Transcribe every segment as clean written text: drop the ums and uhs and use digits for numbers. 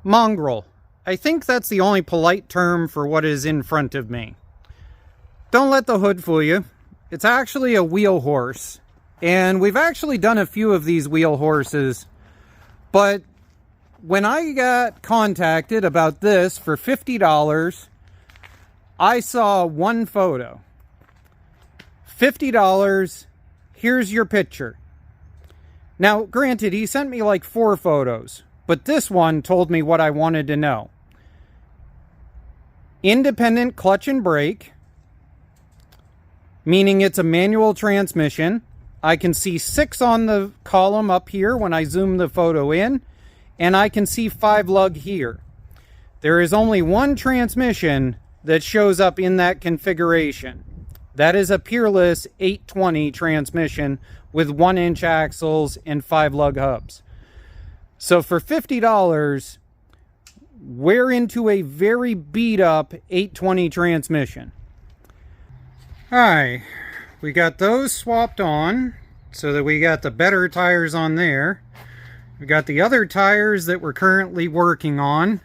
mongrel. I think that's the only polite term for what is in front of me. Don't let the hood fool you. It's actually a wheel horse. And we've actually done a few of these wheel horses. But when I got contacted about this for $50, I saw one photo. $50, here's your picture. Now, granted, he sent me like 4 photos, but this one told me what I wanted to know. Independent clutch and brake, meaning it's a manual transmission. I can see 6 on the column up here when I zoom the photo in, and I can see 5 lug here. There is only one transmission that shows up in that configuration. That is a Peerless 820 transmission with 1-inch axles and 5 lug hubs. So for $50, we're into a very beat up 820 transmission. Alright, we got those swapped on so that we got the better tires on there. We got the other tires that we're currently working on.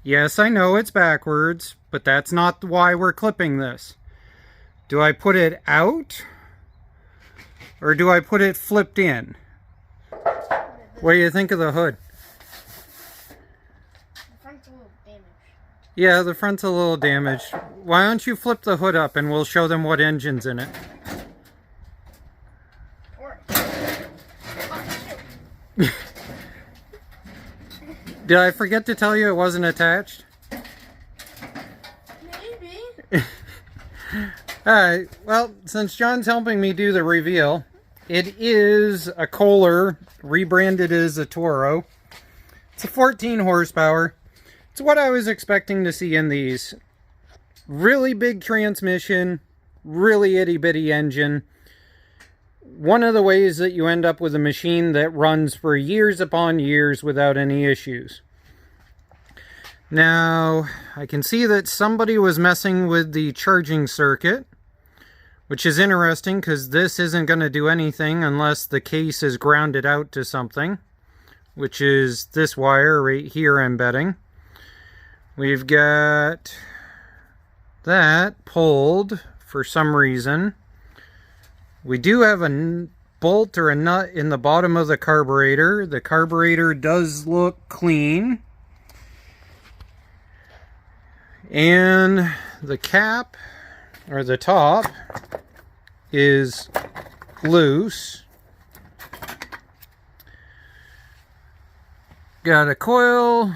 Yes, I know it's backwards, but that's not why we're clipping this. Do I put it out? Or do I put it flipped in? What do you think of the hood? The front's a little damaged. Yeah, the front's a little damaged. Why don't you flip the hood up and we'll show them what engine's in it. Or... Did I forget to tell you it wasn't attached? Maybe. Alright, well, since John's helping me do the reveal, it is a Kohler, rebranded as a Toro. It's a 14 horsepower. It's what I was expecting to see in these. Really big transmission, really itty-bitty engine. One of the ways that you end up with a machine that runs for years upon years without any issues. Now, I can see that somebody was messing with the charging circuit, which is interesting because this isn't going to do anything unless the case is grounded out to something, which is this wire right here, I'm betting. We've got that pulled for some reason. We do have a bolt or a nut in the bottom of the carburetor. The carburetor does look clean. And the cap, or the top, is loose. Got a coil,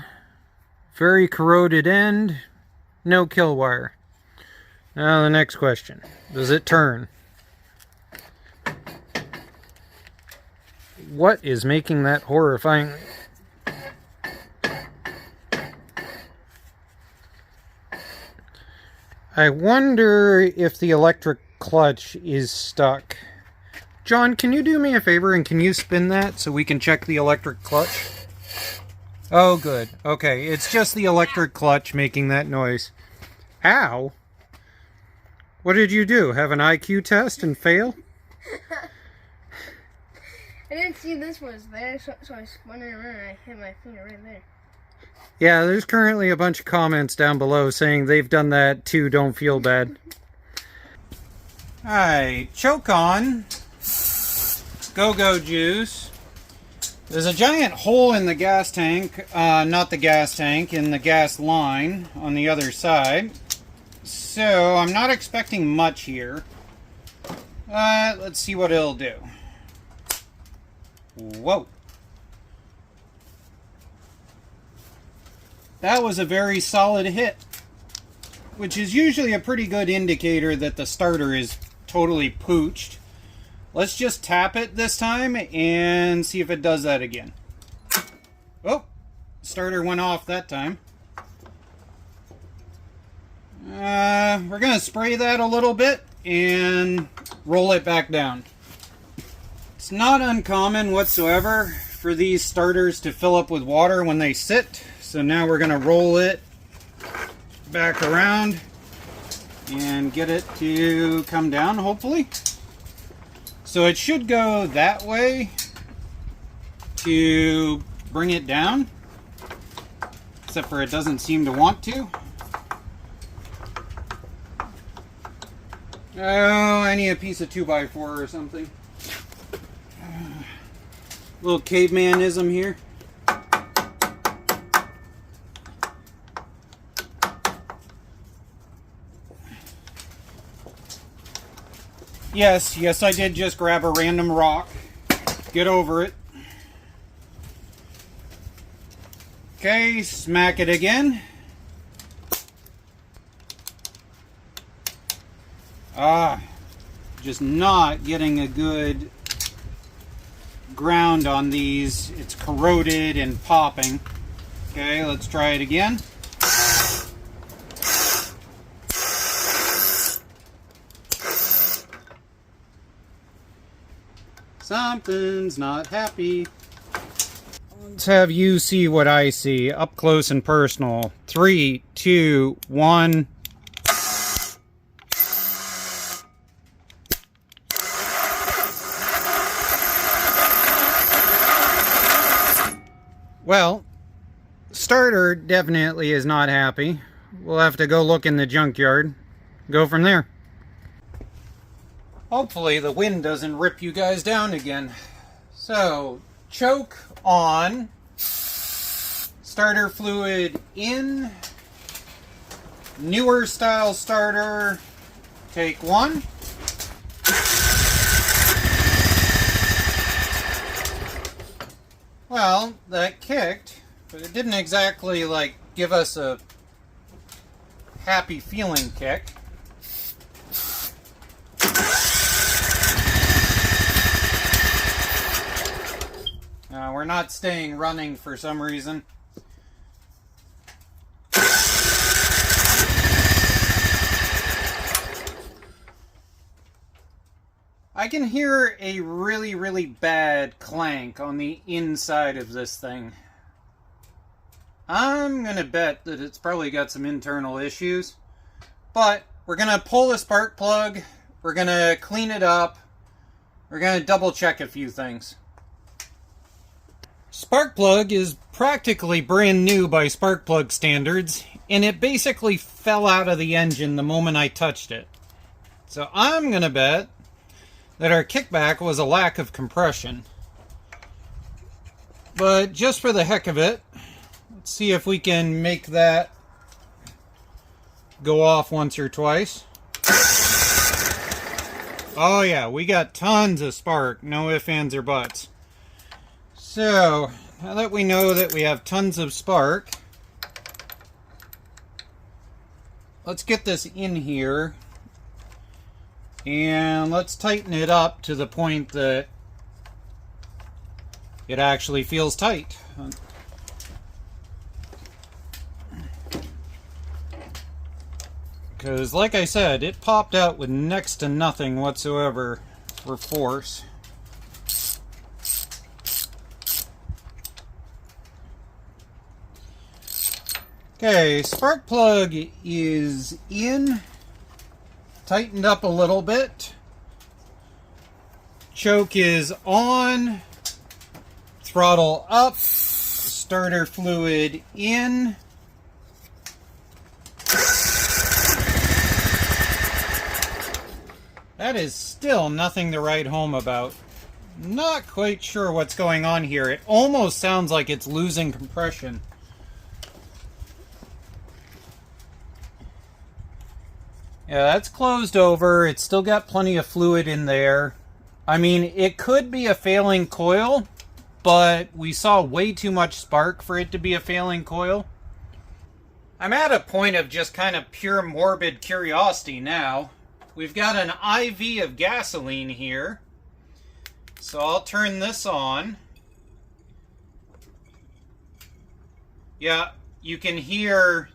very corroded end, no kill wire. Now the next question, does it turn? What is making that horrifying? I wonder if the electric clutch is stuck. John, can you do me a favor and can you spin that so we can check the electric clutch? Oh, good. Okay, it's just the electric clutch making that noise. Ow! What did you do? Have an IQ test and fail? I didn't see this was there, so I spun it around and I hit my finger right there. Yeah, there's currently a bunch of comments down below saying they've done that too, don't feel bad. Alright, choke on. Go-Go juice. There's a giant hole in the gas tank, not the gas tank, in the gas line on the other side. So, I'm not expecting much here. Let's see what it'll do. Whoa. That was a very solid hit, which is usually a pretty good indicator that the starter is totally pooched. Let's just tap it this time and see if it does that again. Oh, starter went off that time. We're going to spray that a little bit and roll it back down. It's not uncommon whatsoever for these starters to fill up with water when they sit. So now we're going to roll it back around and get it to come down, hopefully. So it should go that way to bring it down. except for it doesn't seem to want to. Oh, I need a piece of 2x4 or something. Little cavemanism here. Yes, I did just grab a random rock. Get over it. Okay, smack it again. Just not getting a good ground on these. It's corroded and popping. Okay, let's try it again. Something's not happy. Let's have you see what I see up close and personal. 3, 2, 1. Well, starter definitely is not happy. We'll have to go look in the junkyard. Go from there. Hopefully the wind doesn't rip you guys down again. So, choke on, starter fluid in, newer style starter, take 1. Well, that kicked, but it didn't exactly like give us a happy feeling kick. We're not staying running for some reason. I can hear a really bad clank on the inside of this thing. I'm gonna bet that it's probably got some internal issues. But we're gonna pull the spark plug, we're gonna clean it up, we're gonna double check a few things. Spark plug is practically brand new by spark plug standards, and it basically fell out of the engine the moment I touched it. So I'm gonna bet that our kickback was a lack of compression. But just for the heck of it, let's see if we can make that go off once or twice. Oh yeah, we got tons of spark, no ifs, ands, or buts. So, now that we know that we have tons of spark, let's get this in here and let's tighten it up to the point that it actually feels tight. Because, like I said, it popped out with next to nothing whatsoever for force. Okay, spark plug is in, tightened up a little bit. Choke is on, throttle up, starter fluid in. That is still nothing to write home about. Not quite sure what's going on here. It almost sounds like it's losing compression. Yeah, that's closed over. It's still got plenty of fluid in there. I mean, it could be a failing coil, but we saw way too much spark for it to be a failing coil. I'm at a point of just kind of pure morbid curiosity now. We've got an IV of gasoline here. So I'll turn this on. Yeah, you can hear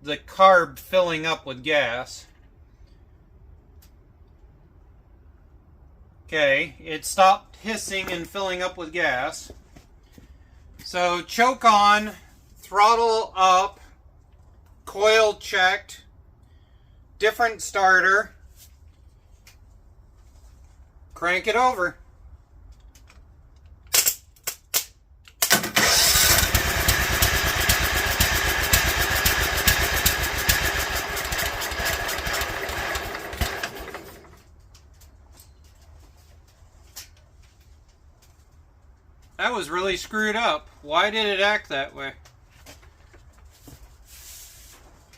the carb filling up with gas. Okay, it stopped hissing and filling up with gas. So choke on, throttle up, coil checked, different starter, crank it over. was really screwed up. Why did it act that way?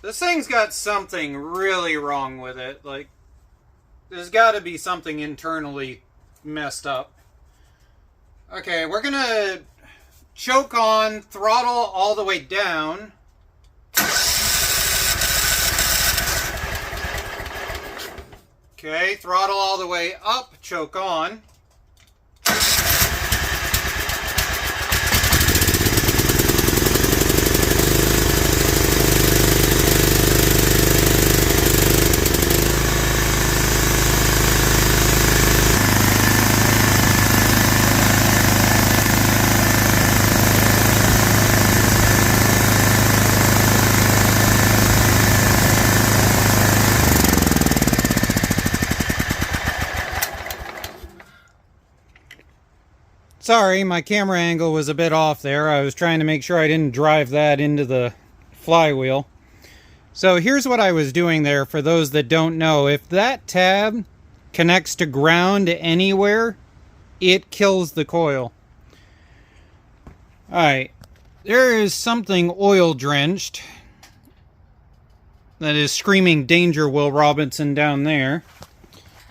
This thing's got something really wrong with it. Like, there's got to be something internally messed up. Okay, we're gonna choke on, throttle all the way down. Okay, throttle all the way up, choke on. Sorry, my camera angle was a bit off there. I was trying to make sure I didn't drive that into the flywheel. So here's what I was doing there for those that don't know. If that tab connects to ground anywhere, it kills the coil. Alright, there is something oil drenched that is screaming danger, Will Robinson, down there.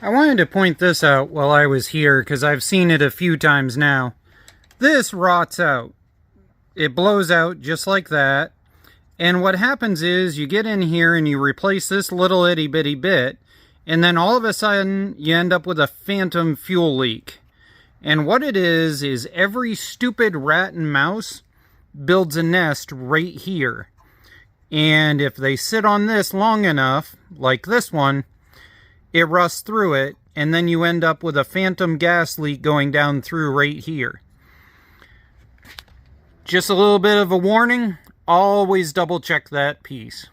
I wanted to point this out while I was here because I've seen it a few times now. This rots out. It blows out just like that. And what happens is you get in here and you replace this little itty bitty bit, and then all of a sudden you end up with a phantom fuel leak. And what it is every stupid rat and mouse builds a nest right here. And if they sit on this long enough, like this one, it rusts through it, and then you end up with a phantom gas leak going down through right here. Just a little bit of a warning, always double check that piece.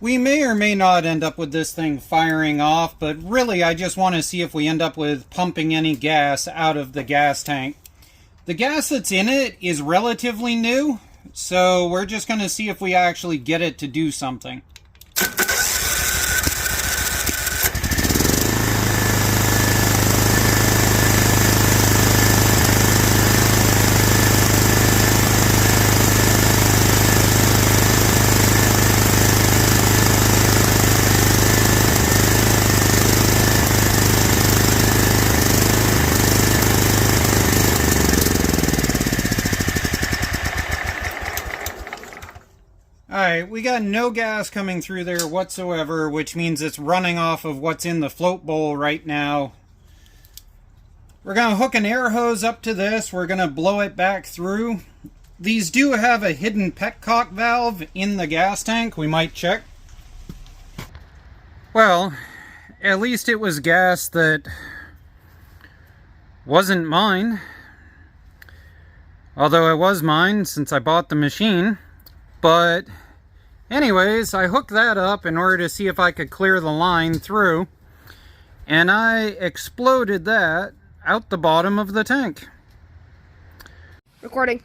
We may or may not end up with this thing firing off, but really I just want to see if we end up with pumping any gas out of the gas tank. The gas that's in it is relatively new, so we're just going to see if we actually get it to do something. Alright, we got no gas coming through there whatsoever, which means it's running off of what's in the float bowl right now. We're going to hook an air hose up to this. We're going to blow it back through. These do have a hidden petcock valve in the gas tank. We might check. Well, at least it was gas that wasn't mine. Although it was mine since I bought the machine. But anyways, I hooked that up in order to see if I could clear the line through, and I exploded that out the bottom of the tank. Recording.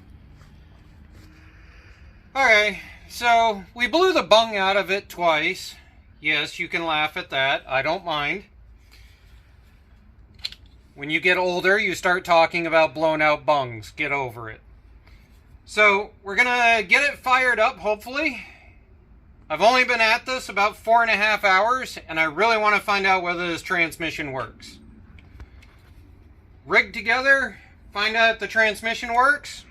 Okay, so we blew the bung out of it twice. Yes, you can laugh at that. I don't mind. When you get older, you start talking about blown out bungs. Get over it. So, we're going to get it fired up, hopefully. I've only been at this about 4.5 hours, and I really want to find out whether this transmission works. Rig together, find out if the transmission works.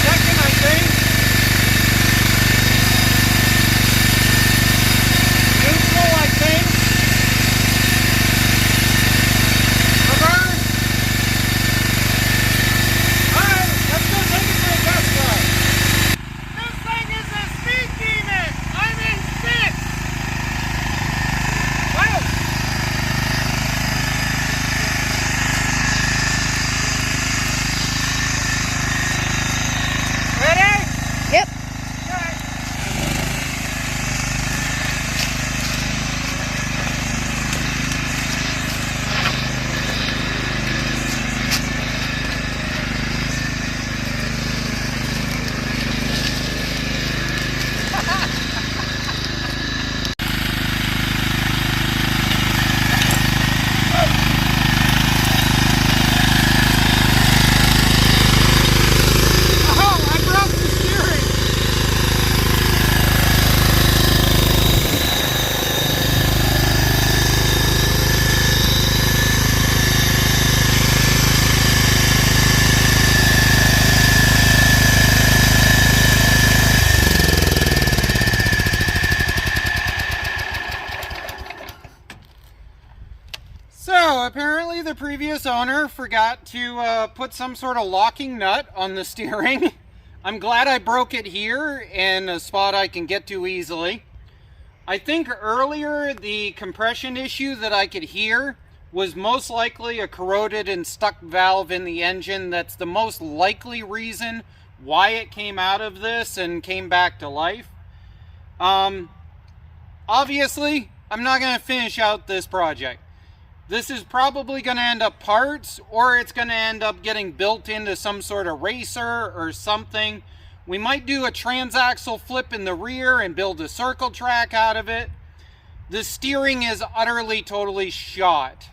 Second, I think. So, apparently the previous owner forgot to put some sort of locking nut on the steering. I'm glad I broke it here in a spot I can get to easily. I think earlier the compression issue that I could hear was most likely a corroded and stuck valve in the engine. That's the most likely reason why it came out of this and came back to life. Obviously, I'm not going to finish out this project. This is probably going to end up parts, or it's going to end up getting built into some sort of racer or something. We might do a transaxle flip in the rear and build a circle track out of it. The steering is utterly, totally shot.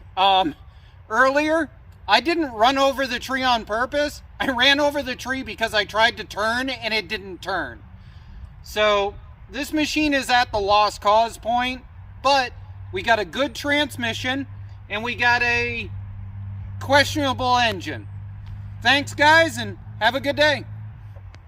Earlier, I didn't run over the tree on purpose. I ran over the tree because I tried to turn and it didn't turn. So, this machine is at the lost cause point, but we got a good transmission and we got a questionable engine. Thanks, guys, and have a good day.